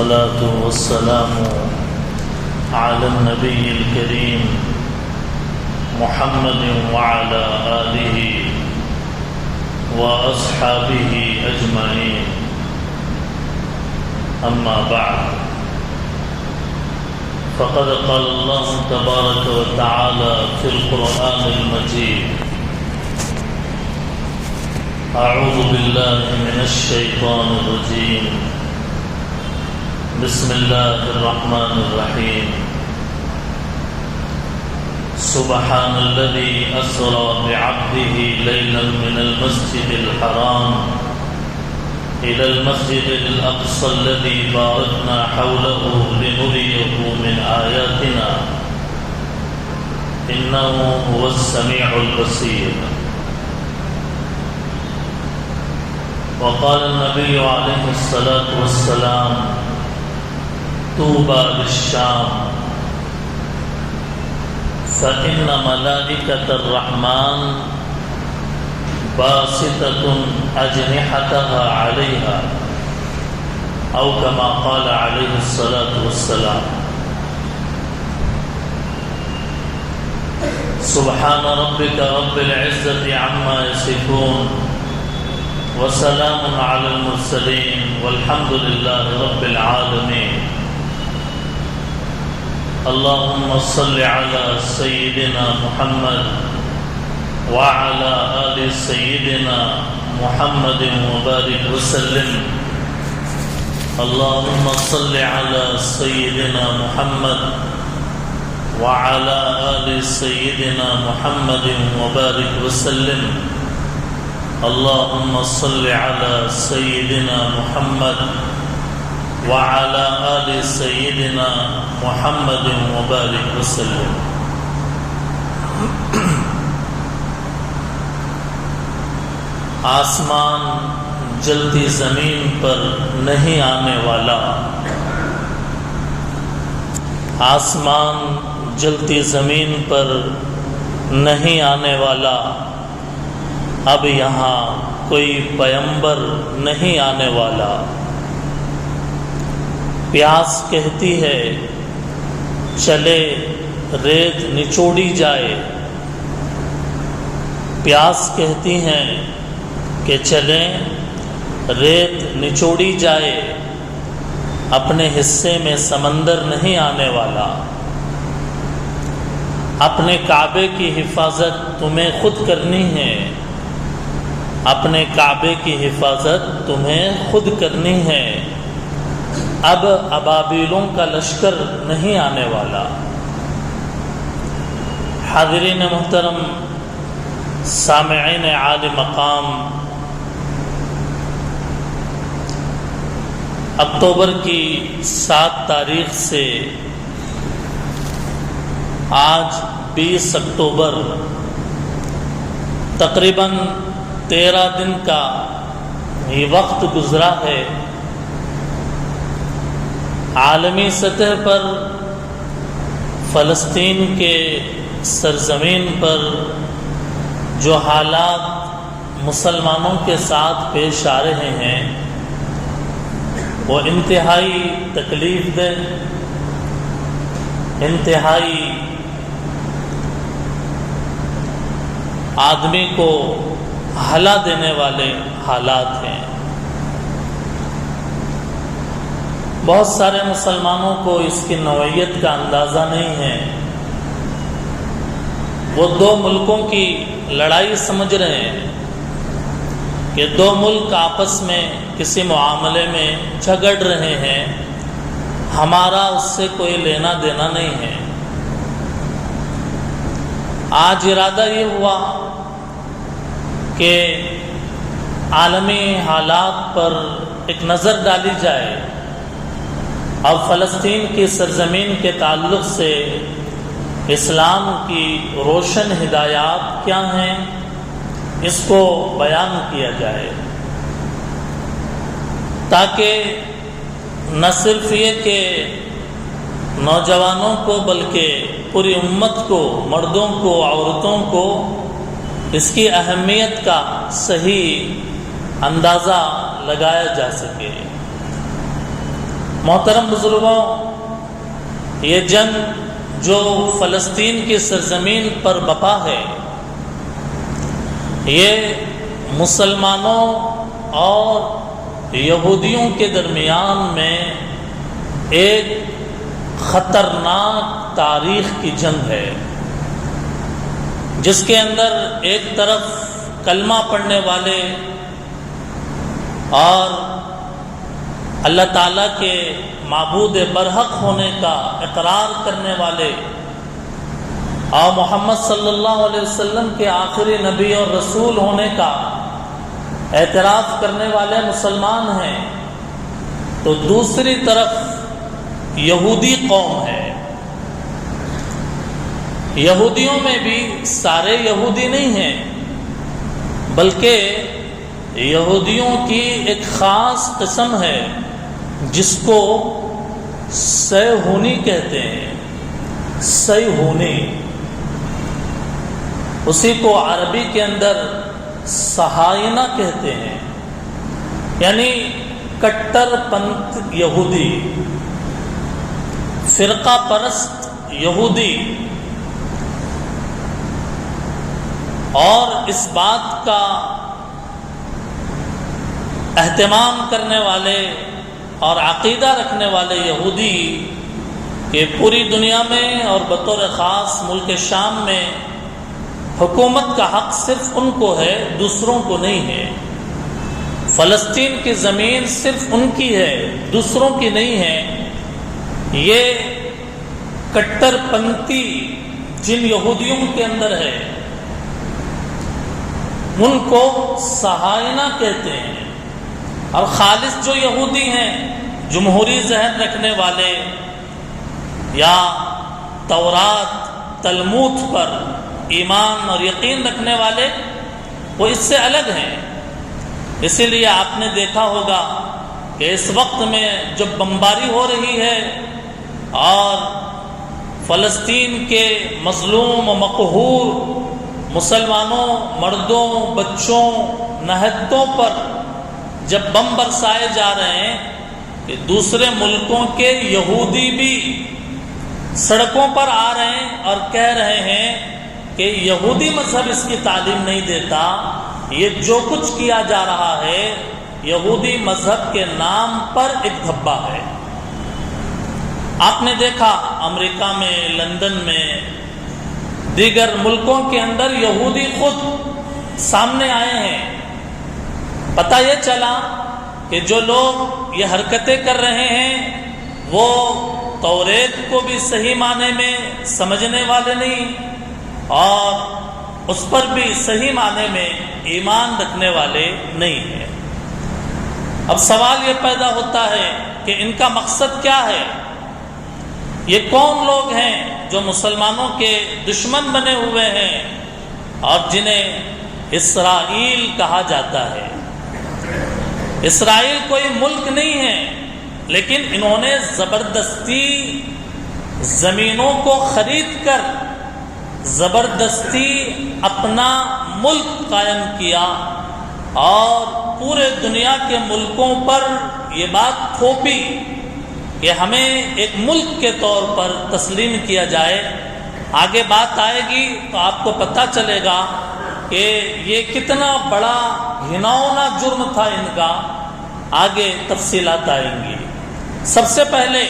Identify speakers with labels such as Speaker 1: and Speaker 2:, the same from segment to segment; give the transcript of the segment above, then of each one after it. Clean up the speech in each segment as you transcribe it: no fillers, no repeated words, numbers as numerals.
Speaker 1: والصلاة والسلام على النبي الكريم محمد وعلى آله وأصحابه أجمعين. أما بعد، فقد قال الله تبارك وتعالى في القرآن المجيد: أعوذ بالله من الشيطان الرجيم، بسم الله الرحمن الرحيم. سبحان الذي أسرى بعبده ليلا من المسجد الحرام إلى المسجد الأقصى الذي باركنا حوله لنريه من آياتنا إنه هو السميع البصير. وقال النبي عليه الصلاة والسلام: طوبى للشام فإن ملائكة الرحمن باسطة أجنحتها عليها، أو كما قال عليه الصلاة والسلام. سبحان ربك رب العزة عما يصفون، وسلام على المرسلين، والحمد لله رب العالمين. اللهم صل على سيدنا محمد وعلى آل سيدنا محمد وبارك وسلم. اللهم صل على سيدنا محمد وعلى آل سيدنا محمد وبارك وسلم. اللهم صل على سيدنا محمد وعلى آل سيدنا محمد وبارك وسلم. آسمان جلتی زمین پر نہیں آنے والا، آسمان جلتی زمین پر نہیں آنے والا، اب یہاں کوئی پیغمبر نہیں آنے والا. پیاس کہتی ہے چلے ریت نچوڑی جائے، پیاس کہتی ہیں کہ چلیں ریت نچوڑی جائے، اپنے حصے میں سمندر نہیں آنے والا. اپنے کعبے کی حفاظت تمہیں خود کرنی ہے، اپنے کعبے کی حفاظت تمہیں خود کرنی ہے. اب ابابیلوں کا لشکر نہیں آنے والا. حاضرین محترم، سامعین عالی مقام، اکتوبر کی 7 تاریخ سے آج 20 اکتوبر تقریباً 13 دن کا یہ وقت گزرا ہے. عالمی سطح پر فلسطین کے سرزمین پر جو حالات مسلمانوں کے ساتھ پیش آ رہے ہیں وہ انتہائی تکلیف دہ، انتہائی آدمی کو ہلا دینے والے حالات ہیں. بہت سارے مسلمانوں کو اس کی نوعیت کا اندازہ نہیں ہے. وہ 2 ملکوں کی لڑائی سمجھ رہے ہیں کہ 2 ملک آپس میں کسی معاملے میں جھگڑ رہے ہیں، ہمارا اس سے کوئی لینا دینا نہیں ہے. آج ارادہ یہ ہوا کہ عالمی حالات پر ایک نظر ڈالی جائے اور فلسطین کی سرزمین کے تعلق سے اسلام کی روشن ہدایات کیا ہیں اس کو بیان کیا جائے، تاکہ نہ صرف یہ کہ نوجوانوں کو بلکہ پوری امت کو، مردوں کو، عورتوں کو اس کی اہمیت کا صحیح اندازہ لگایا جا سکے. محترم بزرگوں، یہ جنگ جو فلسطین کی سرزمین پر بپا ہے، یہ مسلمانوں اور یہودیوں کے درمیان میں ایک خطرناک تاریخ کی جنگ ہے، جس کے اندر ایک طرف کلمہ پڑھنے والے اور اللہ تعالیٰ کے معبود برحق ہونے کا اقرار کرنے والے اور محمد صلی اللہ علیہ وسلم کے آخری نبی اور رسول ہونے کا اعتراف کرنے والے مسلمان ہیں، تو دوسری طرف یہودی قوم ہے۔ یہودیوں میں بھی سارے یہودی نہیں ہیں، بلکہ یہودیوں کی ایک خاص قسم ہے جس کو صہیونی کہتے ہیں۔ صہیونی، اسی کو عربی کے اندر صہاینہ کہتے ہیں، یعنی کٹر پنتھ یہودی، فرقہ پرست یہودی، اور اس بات کا اہتمام کرنے والے اور عقیدہ رکھنے والے یہودی کہ پوری دنیا میں اور بطور خاص ملک شام میں حکومت کا حق صرف ان کو ہے، دوسروں کو نہیں ہے۔ فلسطین کی زمین صرف ان کی ہے، دوسروں کی نہیں ہے۔ یہ کٹر پنتھی جن یہودیوں کے اندر ہے، ان کو صہاینہ کہتے ہیں۔ اور خالص جو یہودی ہیں، جمہوری ذہن رکھنے والے یا تورات تلمود پر ایمان اور یقین رکھنے والے، وہ اس سے الگ ہیں۔ اسی لیے آپ نے دیکھا ہوگا کہ اس وقت میں جب بمباری ہو رہی ہے اور فلسطین کے مظلوم و مقہور مسلمانوں، مردوں، بچوں، نہتوں پر جب بم برسائے جا رہے ہیں کہ دوسرے ملکوں کے یہودی بھی سڑکوں پر آ رہے ہیں اور کہہ رہے ہیں کہ یہودی مذہب اس کی تعلیم نہیں دیتا، یہ جو کچھ کیا جا رہا ہے یہودی مذہب کے نام پر ایک دھبا ہے۔ آپ نے دیکھا امریکہ میں، لندن میں، دیگر ملکوں کے اندر یہودی خود سامنے آئے ہیں۔ پتہ یہ چلا کہ جو لوگ یہ حرکتیں کر رہے ہیں وہ توریت کو بھی صحیح معنی میں سمجھنے والے نہیں اور اس پر بھی صحیح معنی میں ایمان رکھنے والے نہیں ہیں۔ اب سوال یہ پیدا ہوتا ہے کہ ان کا مقصد کیا ہے؟ یہ کون لوگ ہیں جو مسلمانوں کے دشمن بنے ہوئے ہیں اور جنہیں اسرائیل کہا جاتا ہے؟ اسرائیل کوئی ملک نہیں ہے، لیکن انہوں نے زبردستی زمینوں کو خرید کر زبردستی اپنا ملک قائم کیا اور پورے دنیا کے ملکوں پر یہ بات تھوپی کہ ہمیں ایک ملک کے طور پر تسلیم کیا جائے۔ آگے بات آئے گی تو آپ کو پتہ چلے گا کہ یہ کتنا بڑا گھناؤنا جرم تھا ان کا، آگے تفصیلات آئیں گی۔ سب سے پہلے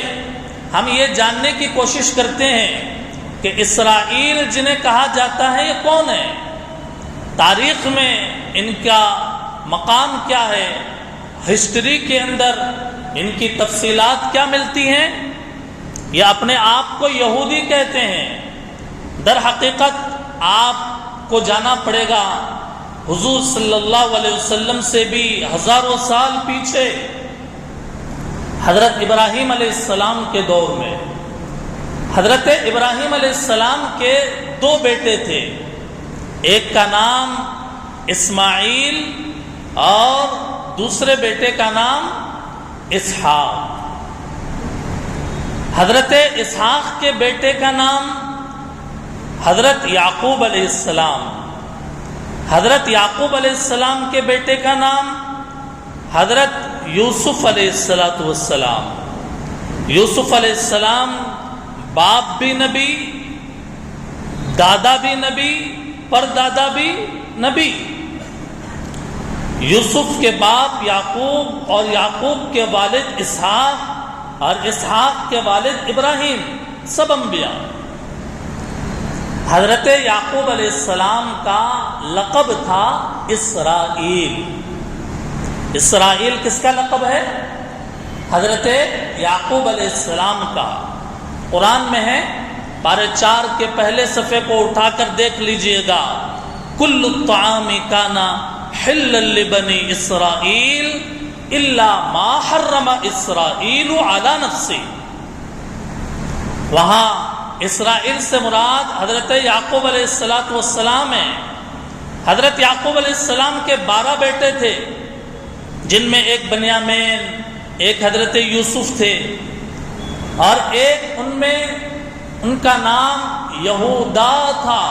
Speaker 1: ہم یہ جاننے کی کوشش کرتے ہیں کہ اسرائیل جنہیں کہا جاتا ہے یہ کون ہے، تاریخ میں ان کا مقام کیا ہے، ہسٹری کے اندر ان کی تفصیلات کیا ملتی ہیں۔ یہ اپنے آپ کو یہودی کہتے ہیں، در حقیقت آپ کو جانا پڑے گا حضور صلی اللہ علیہ وسلم سے بھی ہزاروں سال پیچھے، حضرت ابراہیم علیہ السلام کے دور میں۔ حضرت ابراہیم علیہ السلام کے دو بیٹے تھے، ایک کا نام اسماعیل اور دوسرے بیٹے کا نام اسحاق۔ حضرت اسحاق کے بیٹے کا نام حضرت یعقوب علیہ السلام، حضرت یعقوب علیہ السلام کے بیٹے کا نام حضرت یوسف علیہ السلام، یوسف علیہ السلام باپ بھی نبی، دادا بھی نبی، پردادا بھی نبی۔ یوسف کے باپ یعقوب اور یعقوب کے والد اسحاق اور اسحاق کے والد ابراہیم، سب انبیاء۔ حضرت یعقوب علیہ السلام کا لقب تھا اسرائیل۔ اسرائیل کس کا لقب ہے؟ حضرت یعقوب علیہ السلام کا۔ قرآن میں ہے، پارے 4 کے پہلے صفحے کو اٹھا کر دیکھ لیجئے گا، کل الطعام کان حلا لبنی اسرائیل الا ما حرم اسرائیل علی نفسہ۔ وہاں اسرائیل سے مراد حضرت یعقوب علیہ السلام ہیں۔ حضرت یعقوب علیہ السلام کے 12 بیٹے تھے، جن میں ایک بنیامین، ایک حضرت یوسف تھے، اور ایک ان کا نام یہودا تھا۔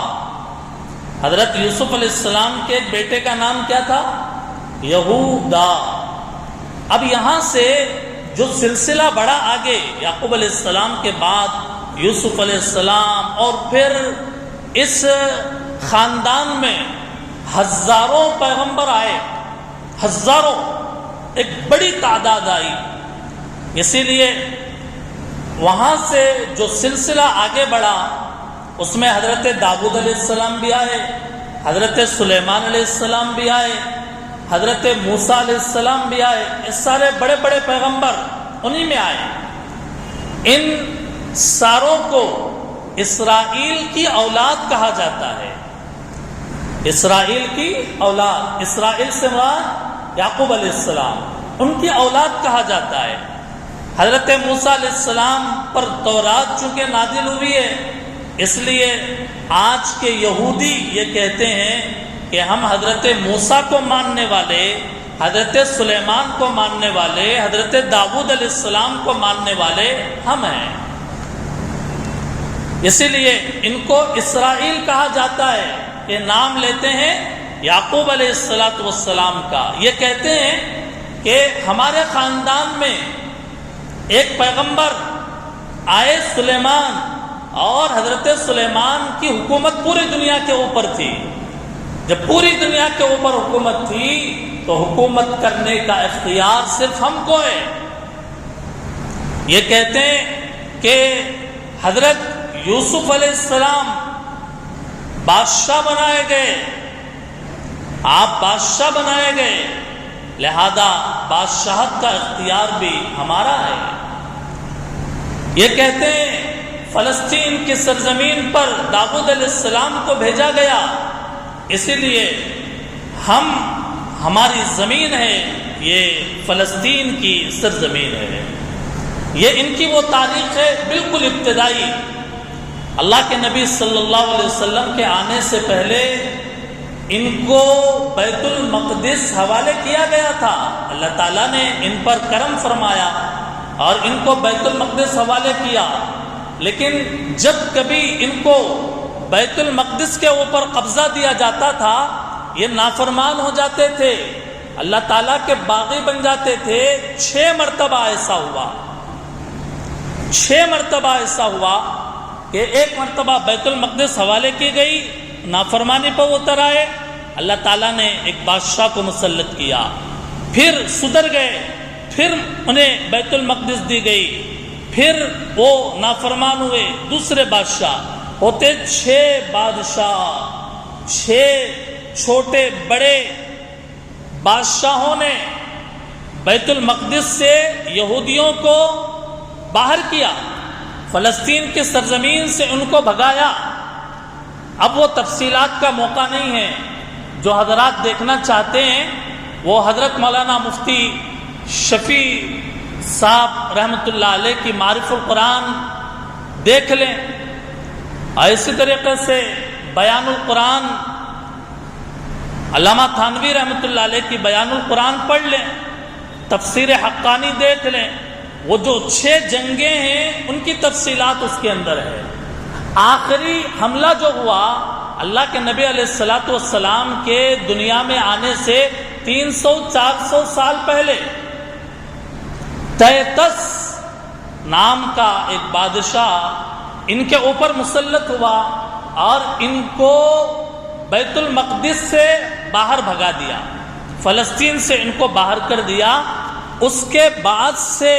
Speaker 1: حضرت یوسف علیہ السلام کے ایک بیٹے کا نام کیا تھا؟ یہودا۔ اب یہاں سے جو سلسلہ بڑا آگے، یعقوب علیہ السلام کے بعد یوسف علیہ السلام، اور پھر اس خاندان میں ہزاروں پیغمبر آئے، ہزاروں، ایک بڑی تعداد آئی۔ اسی لیے وہاں سے جو سلسلہ آگے بڑھا، اس میں حضرت داؤد علیہ السلام بھی آئے، حضرت سلیمان علیہ السلام بھی آئے، حضرت موسیٰ علیہ السلام بھی آئے۔ یہ سارے بڑے بڑے پیغمبر انہی میں آئے۔ ان ساروں کو اسرائیل کی اولاد کہا جاتا ہے۔ اسرائیل کی اولاد، اسرائیل سے مراد یعقوب علیہ السلام، ان کی اولاد کہا جاتا ہے۔ حضرت موسیٰ علیہ السلام پر تورات چونکہ نازل ہوئی ہے، اس لیے آج کے یہودی یہ کہتے ہیں کہ ہم حضرت موسیٰ کو ماننے والے، حضرت سلیمان کو ماننے والے، حضرت داؤد علیہ السلام کو ماننے والے ہم ہیں۔ اسی لیے ان کو اسرائیل کہا جاتا ہے، یہ نام لیتے ہیں یعقوب علیہ السلام کا۔ یہ کہتے ہیں کہ ہمارے خاندان میں ایک پیغمبر آئے سلیمان، اور حضرت سلیمان کی حکومت پوری دنیا کے اوپر تھی۔ جب پوری دنیا کے اوپر حکومت تھی تو حکومت کرنے کا اختیار صرف ہم کو ہے۔ یہ کہتے ہیں کہ حضرت یوسف علیہ السلام بادشاہ بنائے گئے، آپ بادشاہ بنائے گئے، لہذا بادشاہت کا اختیار بھی ہمارا ہے۔ یہ کہتے ہیں فلسطین کی سرزمین پر داؤد علیہ السلام کو بھیجا گیا، اسی لیے ہماری زمین ہے، یہ فلسطین کی سرزمین ہے۔ یہ ان کی وہ تاریخ ہے بالکل ابتدائی۔ اللہ کے نبی صلی اللہ علیہ وسلم کے آنے سے پہلے ان کو بیت المقدس حوالے کیا گیا تھا۔ اللہ تعالیٰ نے ان پر کرم فرمایا اور ان کو بیت المقدس حوالے کیا، لیکن جب کبھی ان کو بیت المقدس کے اوپر قبضہ دیا جاتا تھا، یہ نافرمان ہو جاتے تھے، اللہ تعالیٰ کے باغی بن جاتے تھے۔ 6 مرتبہ ایسا ہوا، 6 مرتبہ ایسا ہوا کہ ایک مرتبہ بیت المقدس حوالے کی گئی، نافرمانی پر اتر آئے، اللہ تعالیٰ نے ایک بادشاہ کو مسلط کیا، پھر سدھر گئے، پھر انہیں بیت المقدس دی گئی، پھر وہ نافرمان ہوئے، دوسرے بادشاہ ہوتے 6 بادشاہ، 6 چھوٹے بڑے بادشاہوں نے بیت المقدس سے یہودیوں کو باہر کیا، فلسطین کی سرزمین سے ان کو بھگایا۔ اب وہ تفصیلات کا موقع نہیں ہے، جو حضرات دیکھنا چاہتے ہیں وہ حضرت مولانا مفتی شفیع صاحب رحمۃ اللہ علیہ کی معرف القرآن دیکھ لیں، اور اسی طریقے سے بیان القرآن، علامہ تھانوی رحمۃ اللہ علیہ کی بیان القرآن پڑھ لیں، تفسیر حقانی دیکھ لیں، وہ جو 6 جنگیں ہیں ان کی تفصیلات اس کے اندر ہے۔ آخری حملہ جو ہوا اللہ کے نبی علیہ السلام کے دنیا میں آنے سے 300-400 سال پہلے، نام کا ایک بادشاہ ان کے اوپر مسلط ہوا اور ان کو بیت المقدس سے باہر بھگا دیا، فلسطین سے ان کو باہر کر دیا۔ اس کے بعد سے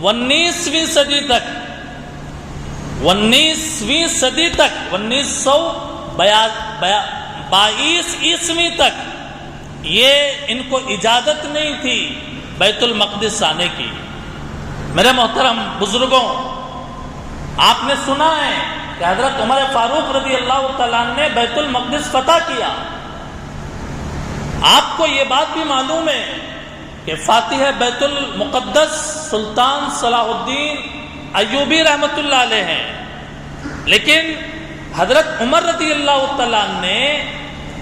Speaker 1: 19ویں صدی تک 1922 عیسوی تک یہ ان کو اجازت نہیں تھی بیت المقدس آنے کی۔ میرے محترم بزرگوں، آپ نے سنا ہے کہ حضرت عمر فاروق رضی اللہ تعالیٰ عنہ نے بیت المقدس فتح کیا۔ آپ کو یہ بات بھی معلوم ہے کہ فاتح بیت المقدس سلطان صلاح الدین ایوبی رحمۃ اللہ علیہ ہیں، لیکن حضرت عمر رضی اللہ تعالیٰ عنہ نے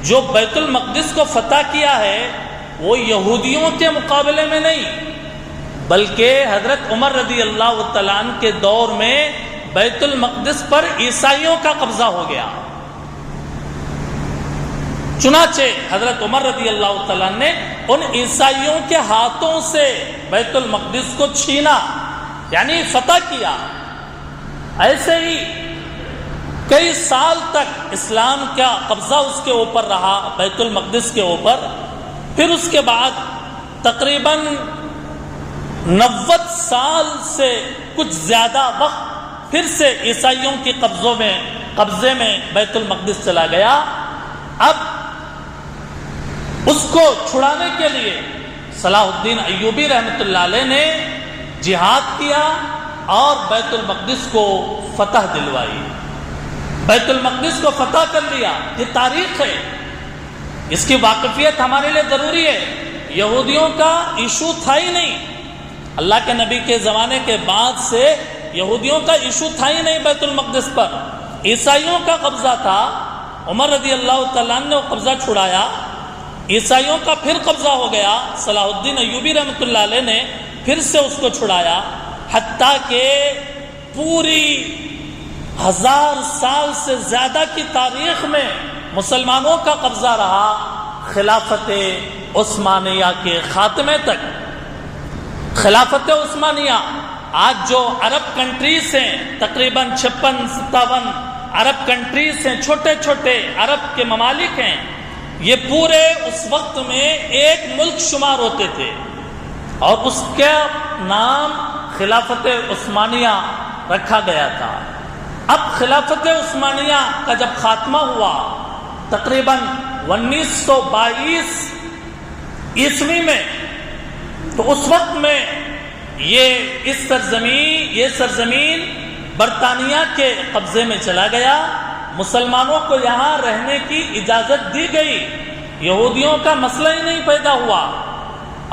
Speaker 1: جو بیت المقدس کو فتح کیا ہے وہ یہودیوں کے مقابلے میں نہیں، بلکہ حضرت عمر رضی اللہ تعالیٰ عنہ کے دور میں بیت المقدس پر عیسائیوں کا قبضہ ہو گیا۔ چنانچہ حضرت عمر رضی اللہ تعالیٰ عنہ نے ان عیسائیوں کے ہاتھوں سے بیت المقدس کو چھینا، یعنی فتح کیا۔ ایسے ہی کئی سال تک اسلام کا قبضہ اس کے اوپر رہا، بیت المقدس کے اوپر۔ پھر اس کے بعد تقریباً 90 سال سے کچھ زیادہ وقت پھر سے عیسائیوں کے قبضے میں بیت المقدس چلا گیا۔ اب اس کو چھڑانے کے لیے صلاح الدین ایوبی رحمۃ اللہ علیہ نے جہاد کیا اور بیت المقدس کو فتح دلوائی، بیت المقدس کو فتح کر لیا۔ یہ تاریخ ہے، اس کی واقفیت ہمارے لیے ضروری ہے۔ یہودیوں کا ایشو تھا ہی نہیں، اللہ کے نبی کے زمانے کے بعد سے یہودیوں کا ایشو تھا ہی نہیں بیت المقدس پر، عیسائیوں کا قبضہ تھا۔ عمر رضی اللہ تعالیٰ عنہ نے وہ قبضہ چھڑایا، عیسائیوں کا پھر قبضہ ہو گیا، صلاح الدین ایوبی رحمۃ اللہ علیہ نے پھر سے اس کو چھڑایا، حتیٰ کہ پوری 1000 سال سے زیادہ کی تاریخ میں مسلمانوں کا قبضہ رہا خلافت عثمانیہ کے خاتمے تک۔ خلافت عثمانیہ، آج جو عرب کنٹریز ہیں، تقریباً 56-57 عرب کنٹریز ہیں، چھوٹے چھوٹے عرب کے ممالک ہیں، یہ پورے اس وقت میں ایک ملک شمار ہوتے تھے اور اس کا نام خلافت عثمانیہ رکھا گیا تھا۔ اب خلافت عثمانیہ کا جب خاتمہ ہوا تقریباً 1922 عیسوی میں، تو اس وقت میں یہ سرزمین برطانیہ کے قبضے میں چلا گیا، مسلمانوں کو یہاں رہنے کی اجازت دی گئی، یہودیوں کا مسئلہ ہی نہیں پیدا ہوا۔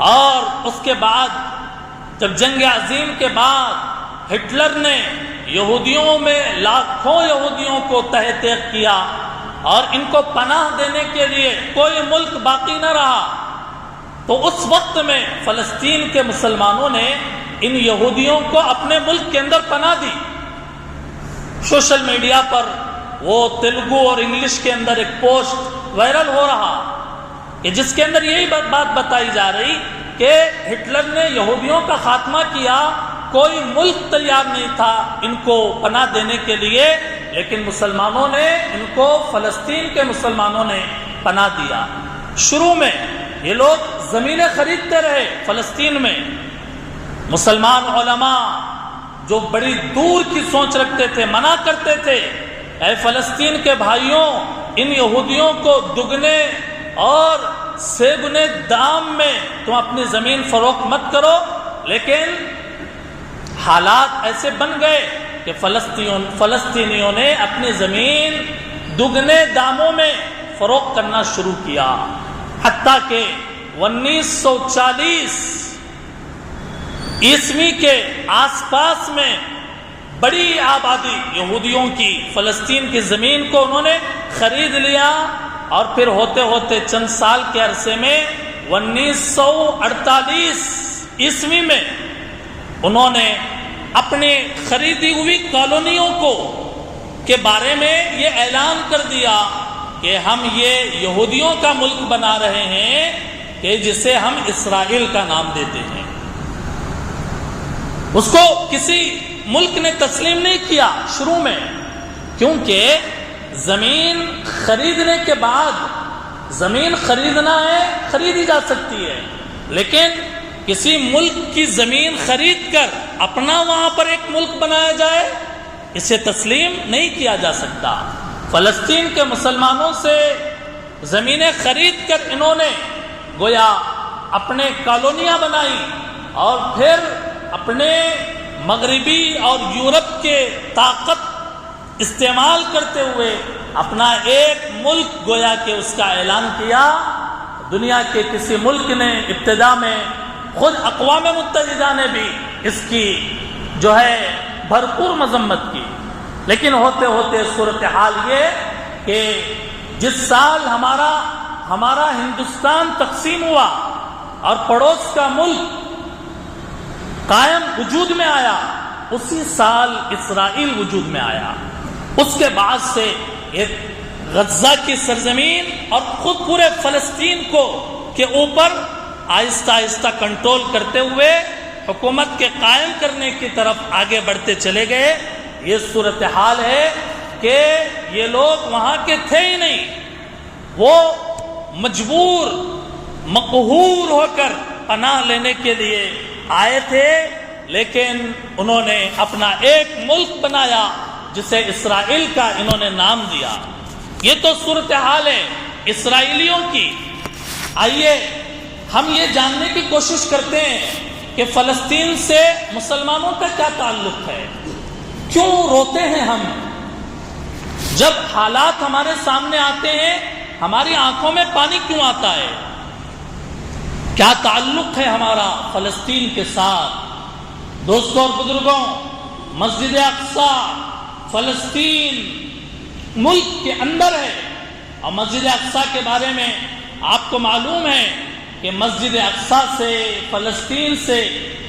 Speaker 1: اور اس کے بعد جب جنگ عظیم کے بعد ہٹلر نے یہودیوں میں لاکھوں یہودیوں کو تہہ تیغ کیا اور ان کو پناہ دینے کے لیے کوئی ملک باقی نہ رہا، تو اس وقت میں فلسطین کے مسلمانوں نے ان یہودیوں کو اپنے ملک کے اندر پناہ دی۔ سوشل میڈیا پر وہ تیلگو اور انگلش کے اندر ایک پوسٹ وائرل ہو رہا کہ جس کے اندر یہی بات بتائی جا رہی کہ ہٹلر نے یہودیوں کا خاتمہ کیا، کوئی ملک تیار نہیں تھا ان کو پناہ دینے کے لیے، لیکن مسلمانوں نے ان کو، فلسطین کے مسلمانوں نے پناہ دیا۔ شروع میں یہ لوگ زمینیں خریدتے رہے فلسطین میں، مسلمان علماء جو بڑی دور کی سوچ رکھتے تھے منع کرتے تھے، اے فلسطین کے بھائیوں، ان یہودیوں کو دگنے اور سیگنے دام میں تم اپنی زمین فروخت مت کرو، لیکن حالات ایسے بن گئے کہ فلسطینیوں نے اپنی زمین دگنے داموں میں فروخت کرنا شروع کیا، حتیٰ کہ 1940 عیسوی کے آس پاس میں بڑی آبادی یہودیوں کی فلسطین کی زمین کو انہوں نے خرید لیا، اور پھر ہوتے ہوتے چند سال کے عرصے میں 1948 عیسوی میں انہوں نے اپنی خریدی ہوئی کالونیوں کے بارے میں یہ اعلان کر دیا کہ ہم یہ یہودیوں کا ملک بنا رہے ہیں کہ جسے ہم اسرائیل کا نام دیتے ہیں۔ اس کو کسی ملک نے تسلیم نہیں کیا شروع میں، کیونکہ زمین خریدنے کے بعد، زمین خریدنا ہے خریدی جا سکتی ہے، لیکن کسی ملک کی زمین خرید کر اپنا وہاں پر ایک ملک بنایا جائے، اسے تسلیم نہیں کیا جا سکتا۔ فلسطین کے مسلمانوں سے زمینیں خرید کر انہوں نے گویا اپنے کالونیاں بنائی، اور پھر اپنے مغربی اور یورپ کے طاقت استعمال کرتے ہوئے اپنا ایک ملک گویا کہ اس کا اعلان کیا۔ دنیا کے کسی ملک نے ابتدا میں، خود اقوام متحدہ نے بھی اس کی جو ہے بھرپور مذمت کی، لیکن ہوتے ہوتے صورتحال یہ کہ جس سال ہمارا ہندوستان تقسیم ہوا اور پڑوس کا ملک قائم وجود میں آیا، اسی سال اسرائیل وجود میں آیا۔ اس کے بعد سے ایک غزہ کی سرزمین اور خود پورے فلسطین کے اوپر آہستہ آہستہ کنٹرول کرتے ہوئے حکومت کے قائم کرنے کی طرف آگے بڑھتے چلے گئے۔ یہ صورتحال ہے کہ یہ لوگ وہاں کے تھے ہی نہیں، وہ مجبور مقہور ہو کر پناہ لینے کے لیے آئے تھے، لیکن انہوں نے اپنا ایک ملک بنایا جسے اسرائیل کا انہوں نے نام دیا۔ یہ تو صورتحال ہے اسرائیلیوں کی۔ آئیے ہم یہ جاننے کی کوشش کرتے ہیں کہ فلسطین سے مسلمانوں کا کیا تعلق ہے، کیوں روتے ہیں ہم؟ جب حالات ہمارے سامنے آتے ہیں ہماری آنکھوں میں پانی کیوں آتا ہے؟ کیا تعلق ہے ہمارا فلسطین کے ساتھ؟ دوستوں اور بزرگوں، مسجد اقصی فلسطین ملک کے اندر ہے، اور مسجد اقصی کے بارے میں آپ کو معلوم ہے کہ مسجد اقصی سے، فلسطین سے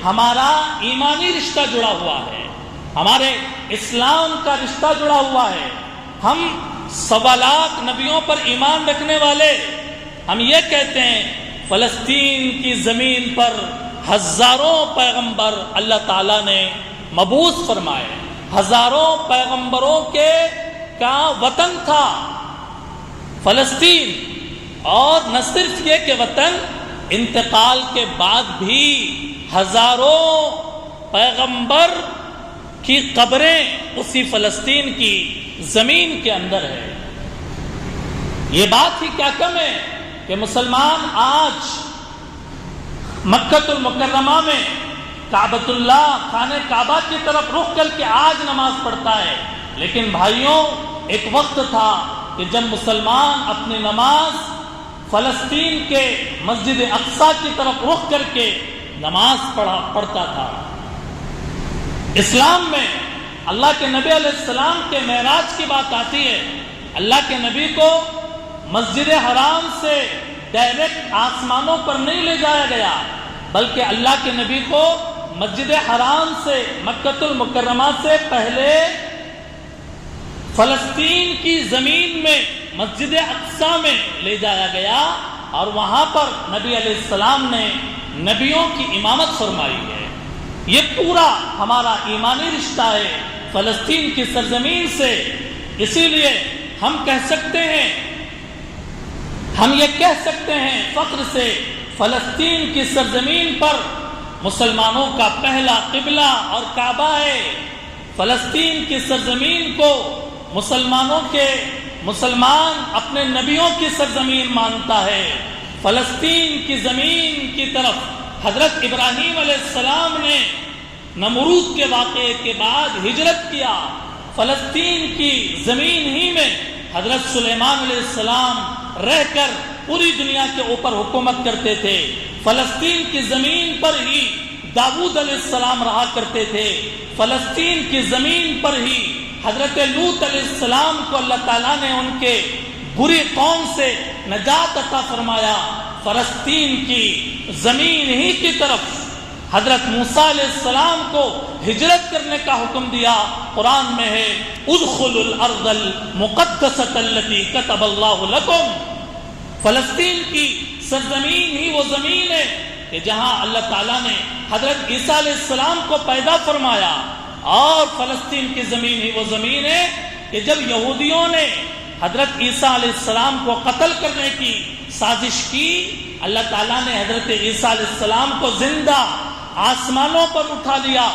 Speaker 1: ہمارا ایمانی رشتہ جڑا ہوا ہے، ہمارے اسلام کا رشتہ جڑا ہوا ہے۔ ہم 1.25 لاکھ نبیوں پر ایمان رکھنے والے، ہم یہ کہتے ہیں فلسطین کی زمین پر ہزاروں پیغمبر اللہ تعالیٰ نے مبعوث فرمائے، ہزاروں پیغمبروں کا وطن تھا فلسطین، اور نہ صرف یہ کہ وطن، انتقال کے بعد بھی ہزاروں پیغمبر کی قبریں اسی فلسطین کی زمین کے اندر ہے۔ یہ بات ہی کیا کم ہے کہ مسلمان آج مکۃ المکرمہ میں کعبۃ اللہ، خانہ کعبہ کی طرف رخ کر کے آج نماز پڑھتا ہے، لیکن بھائیوں ایک وقت تھا کہ جب مسلمان اپنی نماز فلسطین کے مسجد اقصی کی طرف رخ کر کے نماز پڑھتا تھا۔ اسلام میں اللہ کے نبی علیہ السلام کے معراج کی بات آتی ہے، اللہ کے نبی کو مسجد حرام سے ڈائریکٹ آسمانوں پر نہیں لے جایا گیا، بلکہ اللہ کے نبی کو مسجد حرام سے، مکۃ المکرمہ سے پہلے فلسطین کی زمین میں مسجد اقصی میں لے جایا گیا، اور وہاں پر نبی علیہ السلام نے نبیوں کی امامت فرمائی ہے۔ یہ پورا ہمارا ایمانی رشتہ ہے فلسطین کی سرزمین سے۔ اسی لیے ہم کہہ سکتے ہیں، ہم یہ کہہ سکتے ہیں فخر سے، فلسطین کی سرزمین پر مسلمانوں کا پہلا قبلہ اور کعبہ ہے۔ فلسطین کی سرزمین کو مسلمان اپنے نبیوں کی سرزمین مانتا ہے۔ فلسطین کی زمین کی طرف حضرت ابراہیم علیہ السلام نے نمرود کے واقعے کے بعد ہجرت کیا۔ فلسطین کی زمین ہی میں حضرت سلیمان علیہ السلام رہ کر پوری دنیا کے اوپر حکومت کرتے تھے۔ فلسطین کی زمین پر ہی داؤد علیہ السلام رہا کرتے تھے۔ فلسطین کی زمین پر ہی حضرت لوط علیہ السلام کو اللہ تعالیٰ نے ان کے بری قوم سے نجات عطا فرمایا۔ فلسطین کی زمین ہی کی طرف حضرت موسیٰ علیہ السلام کو ہجرت کرنے کا حکم دیا۔ قرآن میں ہے ادخلوا الارض المقدسۃ التي كتب اللہ لکم۔ فلسطین کی سرزمین ہی وہ زمین ہے کہ جہاں اللہ تعالیٰ نے حضرت عیسیٰ علیہ السلام کو پیدا فرمایا، اور فلسطین کی زمین ہی وہ زمین ہے کہ جب یہودیوں نے حضرت عیسیٰ علیہ السلام کو قتل کرنے کی سازش کی، اللہ تعالیٰ نے حضرت عیسیٰ علیہ السلام کو زندہ آسمانوں پر اٹھا لیا،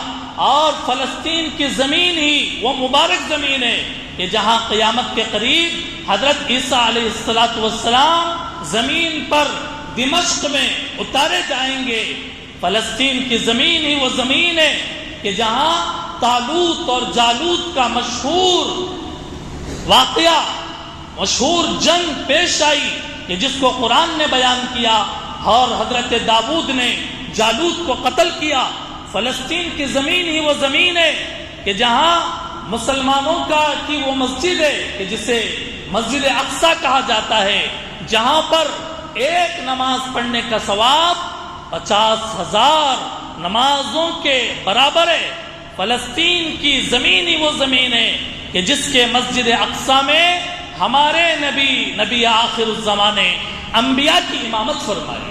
Speaker 1: اور فلسطین کی زمین ہی وہ مبارک زمین ہے کہ جہاں قیامت کے قریب حضرت عیسیٰ علیہ السلام زمین پر دمشق میں اتارے جائیں گے۔ فلسطین کی زمین ہی وہ زمین ہے کہ جہاں طالوت اور جالوت کا مشہور واقعہ، مشہور جنگ پیش آئی کہ جس کو قرآن نے بیان کیا، اور حضرت داؤد نے جالوت کو قتل کیا۔ فلسطین کی زمین ہی وہ زمین ہے کہ جہاں مسلمانوں کی وہ مسجد ہے کہ جسے مسجد اقصی کہا جاتا ہے، جہاں پر ایک نماز پڑھنے کا ثواب 50,000 نمازوں کے برابر ہے۔ فلسطین کی زمین ہی وہ زمین ہے کہ جس کے مسجد اقصی میں ہمارے نبی آخر الزمانے انبیاء کی امامت فرمائی۔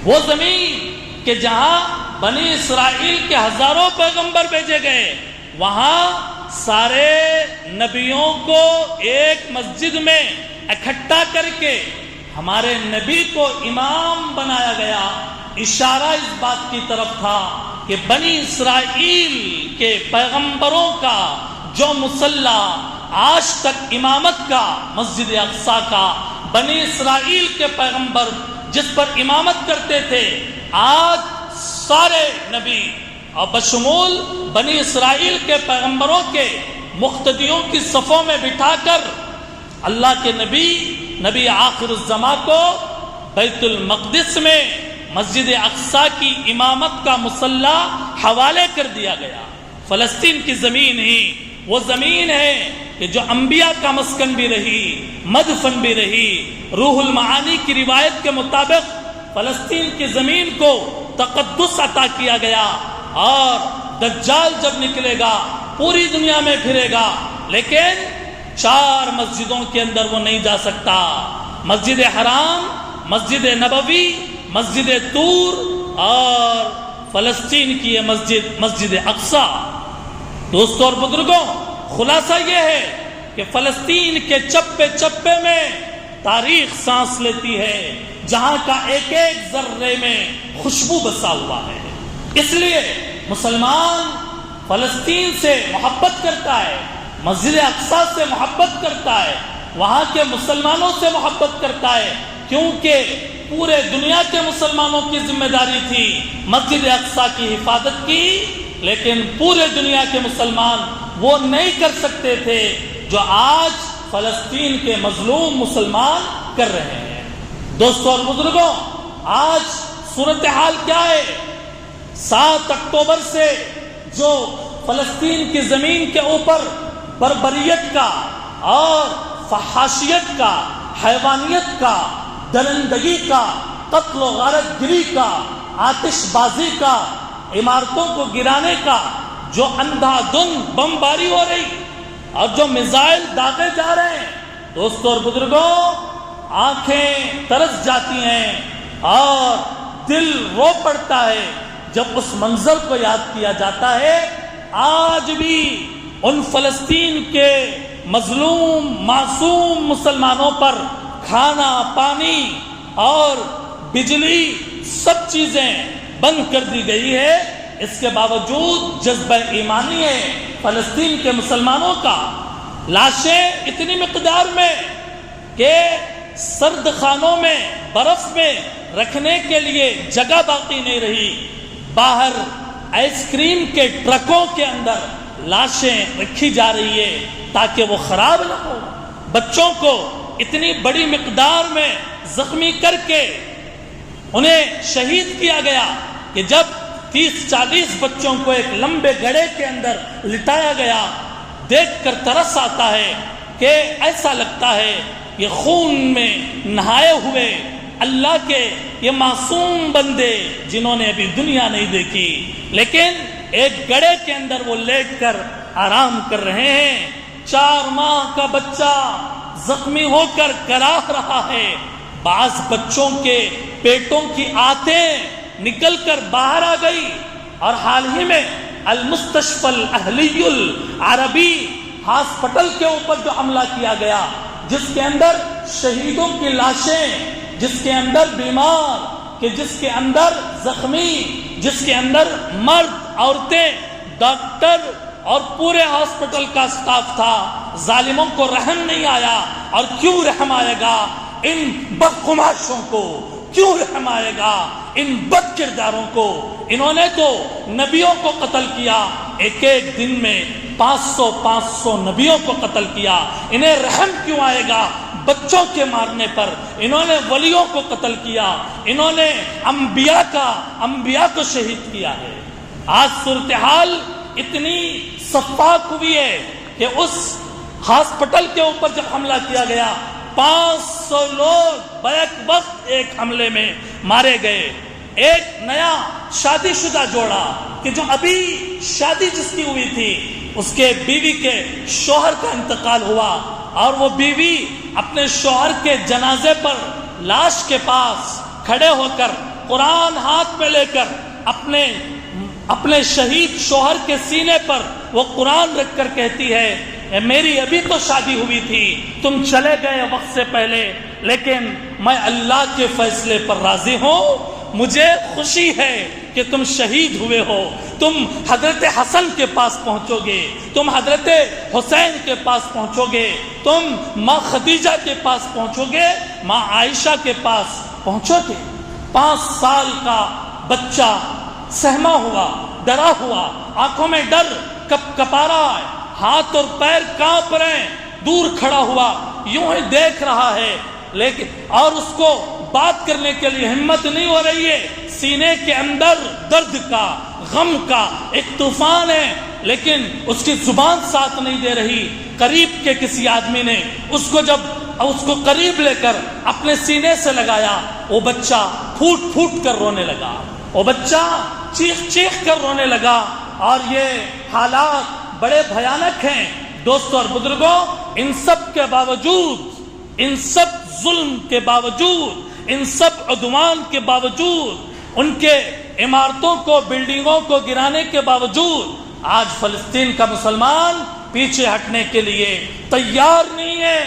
Speaker 1: وہ زمین کہ جہاں بنی اسرائیل کے ہزاروں پیغمبر بھیجے گئے، وہاں سارے نبیوں کو ایک مسجد میں اکٹھا کر کے ہمارے نبی کو امام بنایا گیا۔ اشارہ اس بات کی طرف تھا کہ بنی اسرائیل کے پیغمبروں کا جو مصلی آج تک امامت کا مسجد اقصی کا، بنی اسرائیل کے پیغمبر جس پر امامت کرتے تھے، آج سارے نبی اور بشمول بنی اسرائیل کے پیغمبروں کے مقتدیوں کی صفوں میں بٹھا کر اللہ کے نبی آخر الزماں کو بیت المقدس میں مسجد اقصی کی امامت کا مصلی حوالے کر دیا گیا۔ فلسطین کی زمین ہی وہ زمین ہے کہ جو انبیاء کا مسکن بھی رہی، مدفن بھی رہی۔ روح المعانی کی روایت کے مطابق فلسطین کی زمین کو تقدس عطا کیا گیا، اور دجال جب نکلے گا پوری دنیا میں پھرے گا، لیکن 4 مسجدوں کے اندر وہ نہیں جا سکتا: مسجد حرام، مسجد نبوی، مسجد طور، اور فلسطین کی یہ مسجد اقصی۔ دوستوں اور بزرگوں، خلاصہ یہ ہے کہ فلسطین کے چپے چپے میں تاریخ سانس لیتی ہے، جہاں کا ایک ایک ذرے میں خوشبو بسا ہوا ہے۔ اس لیے مسلمان فلسطین سے محبت کرتا ہے، مسجد اقصی سے محبت کرتا ہے، وہاں کے مسلمانوں سے محبت کرتا ہے، کیونکہ پورے دنیا کے مسلمانوں کی ذمہ داری تھی مسجد اقصی کی حفاظت کی، لیکن پورے دنیا کے مسلمان وہ نہیں کر سکتے تھے جو آج فلسطین کے مظلوم مسلمان کر رہے ہیں۔ دوستوں اور بزرگوں، آج صورتحال کیا ہے؟ 7 اکتوبر سے جو فلسطین کی زمین کے اوپر بربریت کا اور فحاشیت کا، حیوانیت کا، درندگی کا، قتل و غارت گری کا، آتش بازی کا، عمارتوں کو گرانے کا جو اندھا دھند بمباری ہو رہی اور جو میزائل داغے جا رہے ہیں، دوستوں اور بزرگوں، آنکھیں ترس جاتی ہیں اور دل رو پڑتا ہے جب اس منظر کو یاد کیا جاتا ہے۔ آج بھی ان فلسطین کے مظلوم معصوم مسلمانوں پر کھانا، پانی اور بجلی سب چیزیں بند کر دی گئی ہے۔ اس کے باوجود جذبہ ایمانی ہے فلسطین کے مسلمانوں کا۔ لاشیں اتنی مقدار میں کہ سرد خانوں میں، برف میں رکھنے کے لیے جگہ باقی نہیں رہی۔ باہر آئس کریم کے ٹرکوں کے اندر لاشیں رکھی جا رہی ہے تاکہ وہ خراب نہ ہو۔ بچوں کو اتنی بڑی مقدار میں زخمی کر کے انہیں شہید کیا گیا کہ جب 30-40 بچوں کو ایک لمبے گڑھے کے اندر لٹایا گیا، دیکھ کر ترس آتا ہے کہ ایسا لگتا ہے یہ خون میں نہائے ہوئے اللہ کے یہ معصوم بندے جنہوں نے ابھی دنیا نہیں دیکھی، لیکن ایک گڑھے کے اندر وہ لیٹ کر آرام کر رہے ہیں۔ 4 ماہ کا بچہ زخمی ہو کر کراہ رہا ہے۔ بعض بچوں کے پیٹوں کی آتیں نکل کر باہر آ گئی. اور حال ہی میں المستشفى الاہلی العربی ہاسپٹل کے اوپر جو حملہ کیا گیا، جس کے اندر شہیدوں کی لاشیں، جس کے اندر بیمار، کہ جس کے اندر زخمی، جس کے اندر مرد، عورتیں، ڈاکٹر اور پورے ہاسپٹل کا سٹاف تھا، ظالموں کو رحم نہیں آیا. اور کیوں رحم آئے گا ان بدقماشوں کو؟ کیوں رحم آئے گا ان بد کرداروں کو؟ انہوں نے تو نبیوں کو قتل کیا، ایک ایک دن میں 500 نبیوں کو قتل کیا. انہیں رحم کیوں آئے گا بچوں کے مارنے پر؟ انہوں نے ولیوں کو قتل کیا، انہوں نے انبیاء کو شہید کیا ہے. آج صورتحال اتنی صفاق ہوئی ہے کہ اس ہاسپٹل کے اوپر جب حملہ کیا گیا 500 لوگ بیک وقت ایک حملے میں مارے گئے. ایک نیا شادی شدہ جوڑا کہ جو ابھی شادی جس کی ہوئی تھی، اس کے بیوی کے شوہر کا انتقال ہوا، اور وہ بیوی اپنے شوہر کے جنازے پر لاش کے پاس کھڑے ہو کر قرآن ہاتھ میں لے کر اپنے شہید شوہر کے سینے پر وہ قرآن رکھ کر کہتی ہے، میری ابھی تو شادی ہوئی تھی، تم چلے گئے وقت سے پہلے، لیکن میں اللہ کے فیصلے پر راضی ہوں. مجھے خوشی ہے کہ تم شہید ہوئے ہو. تم حضرت حسن کے پاس پہنچو گے، تم حضرت حسین کے پاس پہنچو گے، تم ماں خدیجہ کے پاس پہنچو گے، ماں عائشہ کے پاس پہنچو گے. 5 سال کا بچہ سہما ہوا، ڈرا ہوا، آنکھوں میں ڈر کپا رہا ہے، ہاتھ اور پیر کانپ رہے ہیں، دور کھڑا ہوا یوں ہی دیکھ رہا ہے، لیکن اور اس کو بات کرنے کے لیے ہمت نہیں ہو رہی ہے. سینے کے اندر درد کا، غم کا ایک طوفان ہے، لیکن اس کی زبان ساتھ نہیں دے رہی. قریب کے کسی آدمی نے اس کو قریب لے کر اپنے سینے سے لگایا. وہ بچہ پھوٹ کر رونے لگا، وہ بچہ چیخ کر رونے لگا. اور یہ حالات بڑے بھیانک ہیں. دوستوں اور بزرگوں، ان سب کے باوجود، ان سب ظلم کے باوجود، ان سب عدوان کے باوجود، ان کے عمارتوں کو، بلڈنگوں کو گرانے کے باوجود، آج فلسطین کا مسلمان پیچھے ہٹنے کے لیے تیار نہیں ہے.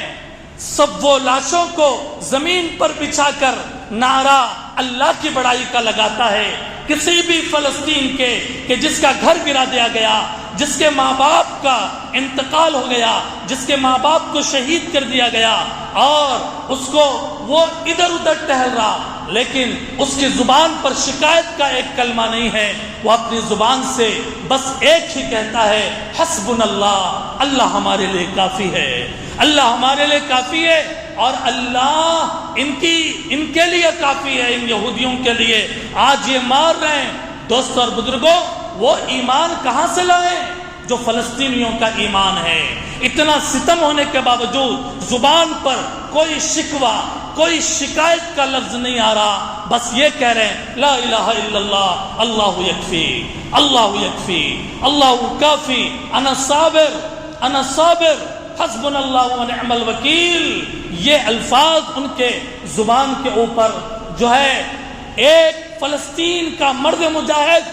Speaker 1: سب وہ لاشوں کو زمین پر بچھا کر نعرہ اللہ کی بڑائی کا لگاتا ہے. کسی بھی فلسطین کے کہ جس کا گھر گرا دیا گیا، جس کے ماں باپ کا انتقال ہو گیا، جس کے ماں باپ کو شہید کر دیا گیا، اور اس کو وہ ادھر ادھر ٹہل رہا، لیکن اس کی زبان پر شکایت کا ایک کلمہ نہیں ہے. وہ اپنی زبان سے بس ایک ہی کہتا ہے، حسبنا اللہ، اللہ ہمارے لیے کافی ہے، اللہ ہمارے لیے کافی ہے. اور اللہ ان کے لیے کافی ہے، ان یہودیوں کے لیے. آج یہ مار رہے ہیں. دوستوں اور بزرگوں، وہ ایمان کہاں سے لائیں جو فلسطینیوں کا ایمان ہے؟ اتنا ستم ہونے کے باوجود زبان پر کوئی شکوہ، کوئی شکایت کا لفظ نہیں آ رہا. بس یہ کہہ رہے ہیں، لا الہ الا اللہ، اللہ یکفی، اللہ یکفی، اللہ کافی، انا صابر، حسبنا اللہ ونعم الوکیل. یہ الفاظ ان کے زبان کے اوپر جو ہے ایک فلسطین کا مرد مجاہد،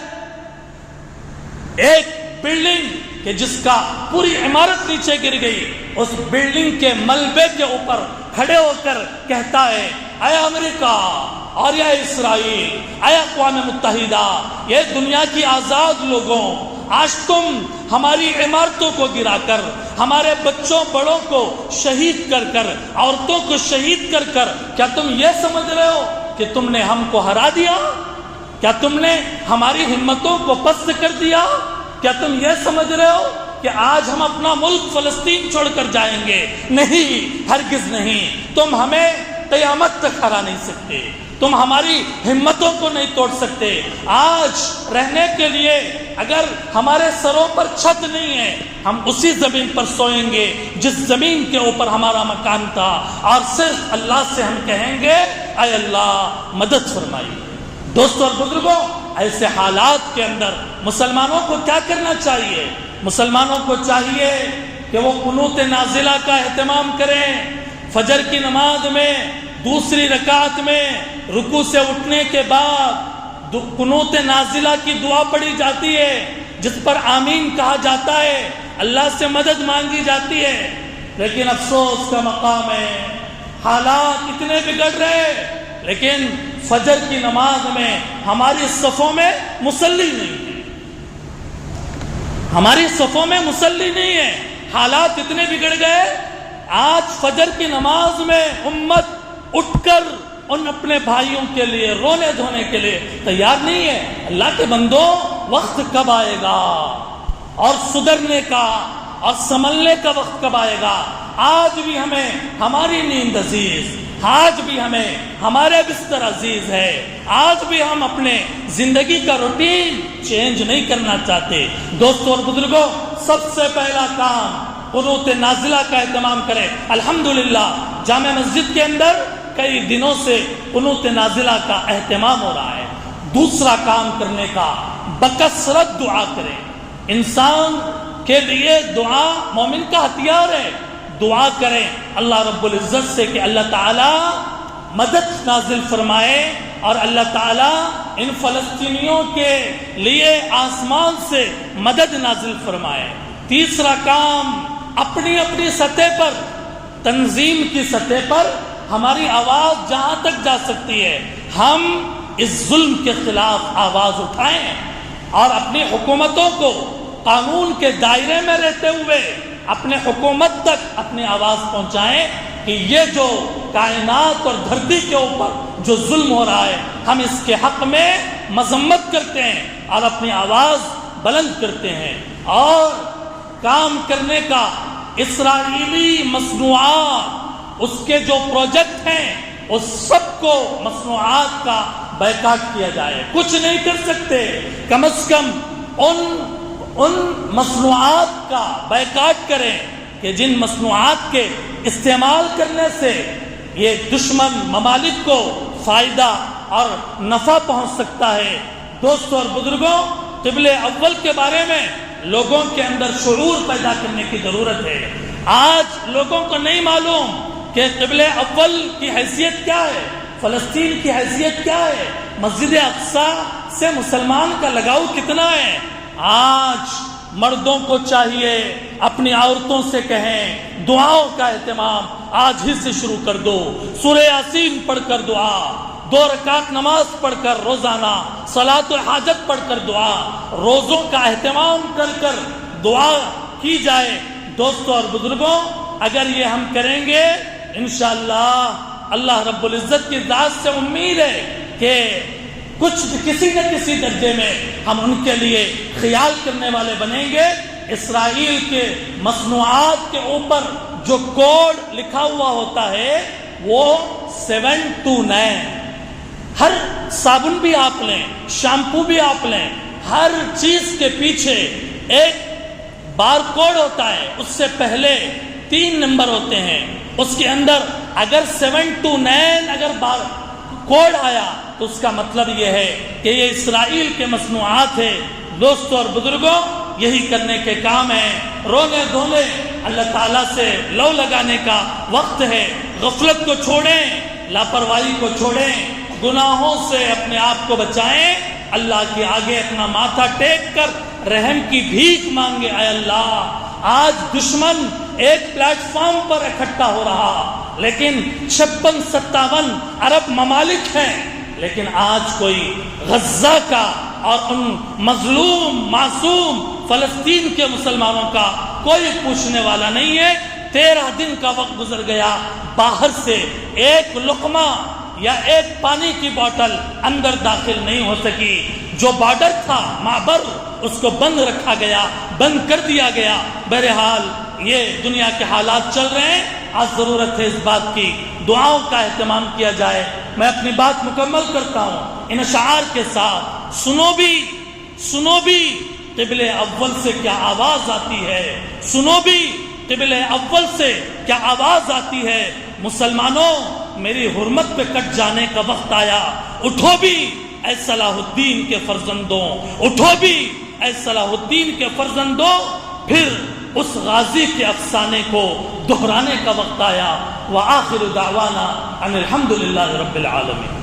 Speaker 1: ایک بلڈنگ کہ جس کا پوری عمارت نیچے گر گئی، اس بلڈنگ کے ملبے کے اوپر کھڑے ہو کر کہتا ہے، اے امریکہ اور یا اسرائیل، اے اقوام متحدہ، یہ دنیا کی آزاد لوگوں، آج تم ہماری عمارتوں کو گرا کر، ہمارے بچوں بڑوں کو شہید کر کر، عورتوں کو شہید کر کر، کیا تم یہ سمجھ رہے ہو کہ تم نے ہم کو ہرا دیا؟ کیا تم نے ہماری ہمتوں کو پست کر دیا؟ کیا تم یہ سمجھ رہے ہو کہ آج ہم اپنا ملک فلسطین چھوڑ کر جائیں گے؟ نہیں، ہرگز نہیں. تم ہمیں قیامت تک ہرا نہیں سکتے، تم ہماری ہمتوں کو نہیں توڑ سکتے. آج رہنے کے لیے اگر ہمارے سروں پر چھت نہیں ہے، ہم اسی زمین پر سوئیں گے جس زمین کے اوپر ہمارا مکان تھا، اور صرف اللہ سے ہم کہیں گے، اے اللہ مدد فرمائیے. دوستوں اور بزرگوں، ایسے حالات کے اندر مسلمانوں کو کیا کرنا چاہیے؟ مسلمانوں کو چاہیے کہ وہ قنوت نازلہ کا اہتمام کریں. فجر کی نماز میں دوسری رکعت میں رکوع سے اٹھنے کے بعد قنوت نازلہ کی دعا پڑھی جاتی ہے، جس پر آمین کہا جاتا ہے، اللہ سے مدد مانگی جاتی ہے، لیکن افسوس کا مقام ہے، حالات اتنے بگڑ رہے، لیکن فجر کی نماز میں ہماری صفوں میں مصلی نہیں ہے، ہماری صفوں میں مصلی نہیں ہے، حالات اتنے بگڑ گئے، آج فجر کی نماز میں امت اٹھ کر ان اپنے بھائیوں کے لیے رونے دھونے کے لیے تیار نہیں ہے۔ اللہ کے بندوں، وقت کب آئے گا اور سدھرنے کا اور سنبھلنے کا وقت کب آئے گا؟ آج بھی ہمیں ہماری نیند عزیز، آج بھی ہمیں ہمارے بستر عزیز ہے، آج بھی ہم اپنے زندگی کا روٹین چینج نہیں کرنا چاہتے۔ دوستوں اور بزرگوں، سب سے پہلا کام قنوت نازلہ کا اہتمام کریں۔ الحمدللہ جامع مسجد کے اندر کئی دنوں سے قنوت نازلہ کا اہتمام ہو رہا ہے۔ دوسرا کام کرنے کا، بکثرت دعا کریں۔ انسان کے لیے دعا مومن کا ہتھیار ہے۔ دعا کریں اللہ رب العزت سے کہ اللہ تعالی مدد نازل فرمائے اور اللہ تعالی ان فلسطینیوں کے لیے آسمان سے مدد نازل فرمائے۔ تیسرا کام، اپنی اپنی سطح پر، تنظیم کی سطح پر ہماری آواز جہاں تک جا سکتی ہے ہم اس ظلم کے خلاف آواز اٹھائیں اور اپنی حکومتوں کو قانون کے دائرے میں رہتے ہوئے اپنے حکومت تک اپنی آواز پہنچائیں کہ یہ جو کائنات اور دھرتی کے اوپر جو ظلم ہو رہا ہے ہم اس کے حق میں مذمت کرتے ہیں اور اپنی آواز بلند کرتے ہیں۔ اور کام کرنے کا، اسرائیلی مصنوعات، اس کے جو پروجیکٹ ہیں اس سب کو مصنوعات کا بائیکاٹ کیا جائے۔ کچھ نہیں کر سکتے، کم از کم ان مصنوعات کا بائیکاٹ کریں کہ جن مصنوعات کے استعمال کرنے سے یہ دشمن ممالک کو فائدہ اور نفع پہنچ سکتا ہے۔ دوستوں اور بزرگوں، قبل اول کے بارے میں لوگوں کے اندر شعور پیدا کرنے کی ضرورت ہے۔ آج لوگوں کو نہیں معلوم کہ قبل اول کی حیثیت کیا ہے، فلسطین کی حیثیت کیا ہے، مسجد اقصی سے مسلمان کا لگاؤ کتنا ہے۔ آج مردوں کو چاہیے اپنی عورتوں سے کہیں دعاؤں کا اہتمام آج ہی سے شروع کر دو۔ سورہ یاسین پڑھ کر دعا، 2 رکعت نماز پڑھ کر روزانہ، صلاۃ الحاجت پڑھ کر دعا، روزوں کا اہتمام کر دعا کی جائے۔ دوستوں اور بزرگوں، اگر یہ ہم کریں گے انشاءاللہ اللہ رب العزت کی ذات سے امید ہے کہ کسی نہ کسی درجے میں ہم ان کے لیے خیال کرنے والے بنیں گے۔ اسرائیل کے مصنوعات کے اوپر جو کوڈ لکھا ہوا ہوتا ہے وہ 729، ہر صابن بھی آپ لیں، شیمپو بھی آپ لیں، ہر چیز کے پیچھے ایک بار کوڈ ہوتا ہے، اس سے پہلے 3 نمبر ہوتے ہیں، اس کے اندر اگر 729 اگر بار کوڈ آیا تو اس کا مطلب یہ ہے کہ یہ اسرائیل کے مصنوعات ہے۔ دوستوں اور بزرگوں، یہی کرنے کے کام ہیں، رونے دھونے اللہ تعالیٰ سے لو لگانے کا وقت ہے۔ غفلت کو چھوڑیں، لاپرواہی کو چھوڑیں، گناہوں سے اپنے آپ کو بچائیں، اللہ کے آگے اپنا ماتھا ٹیک کر رحم کی بھیک مانگے۔ اے اللہ، آج دشمن ایک پلیٹ فارم پر اکٹھا ہو رہا، لیکن 56-57 عرب ممالک ہیں، لیکن آج کوئی غزہ کا اور ان مظلوم معصوم فلسطین کے مسلمانوں کا کوئی پوچھنے والا نہیں ہے۔ 13 دن کا وقت گزر گیا، باہر سے ایک لقمہ یا ایک پانی کی بوتل اندر داخل نہیں ہو سکی۔ جو بارڈر تھا، معبر، اس کو بند رکھا گیا، بند کر دیا گیا۔ بہرحال یہ دنیا کے حالات چل رہے ہیں، آج ضرورت ہے اس بات کی دعاؤں کا اہتمام کیا جائے۔ میں اپنی بات مکمل کرتا ہوں ان اشعار کے ساتھ۔ سنو بھی قبل اول سے کیا آواز آتی ہے، سنو بھی قبل اول سے کیا آواز آتی ہے۔ مسلمانوں، میری حرمت پہ کٹ جانے کا وقت آیا، اٹھو بھی اے صلاح الدین کے فرزندوں، اٹھو بھی اے صلاح الدین کے فرزندوں۔ پھر اس غازی کے افسانے کو دہرانے کا وقت آیا۔ وآخر دعوانا ان الحمدللہ رب العالمین۔